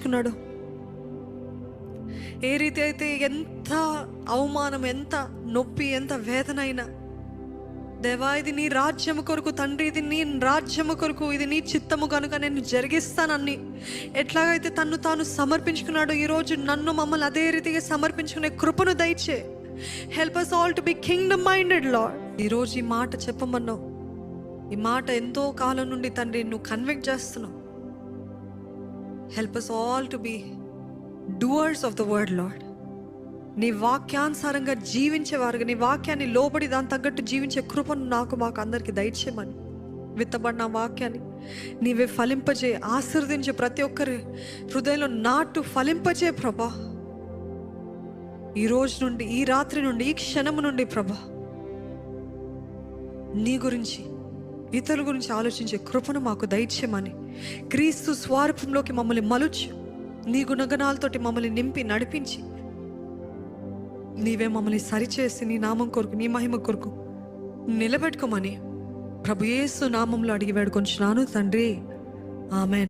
సమర్పించుకున్నాడో, ఏ రీతి అయితే ఎంత అవమానం, ఎంత నొప్పి, ఎంత వేదన అయినా, దేవా ఇది నీ రాజ్యము కొరకు తండ్రి, ఇది నీ రాజ్యము కొరకు, ఇది నీ చిత్తము కనుక నేను జరిగిస్తానని ఎట్లాగైతే తన్ను తాను సమర్పించుకున్నాడో, ఈరోజు నన్ను మమ్మల్ని అదే రీతిగా సమర్పించుకునే కృపను దయచే. Help us all to be kingdom minded Lord. ఈరోజు ఈ మాట చెప్పమన్నావు, ఈ మాట ఎంతో కాలం నుండి తండ్రి నువ్వు కన్విక్ట్ చేస్తున్నావు. Help us all to be doers of the word Lord. నీ వాక్యానుసారంగా జీవించేవారుగా, నీ వాక్యాన్ని లోబడి దాని తగ్గట్టు జీవించే కృపను మాకు అందరికీ దయచేయమని, విత్తబడిన వాక్యాన్ని నీవే ఫలింపజే, ఆశీర్వదించే, ప్రతి ఒక్కరి హృదయంలో నాటు ఫలింపజే ప్రభా. ఈ రోజు నుండి, ఈ రాత్రి నుండి, ఈ క్షణము నుండి ప్రభా, నీ గురించి, ఇతరుల గురించి ఆలోచించే కృపను మాకు దయచేయమని, క్రీస్తు స్వరూపంలోకి మమ్మల్ని మలుచు, నీ గుణగణాలతోటి మమ్మల్ని నింపి నడిపించి, నీవే మమ్మల్ని సరిచేసి నీ నామం కొరకు, నీ మహిమ కొరకు నిలబెట్టుకోమని ప్రభు యేసు నామంలో అడిగి వేడుకొంచున్నాను తండ్రి. ఆమేన్.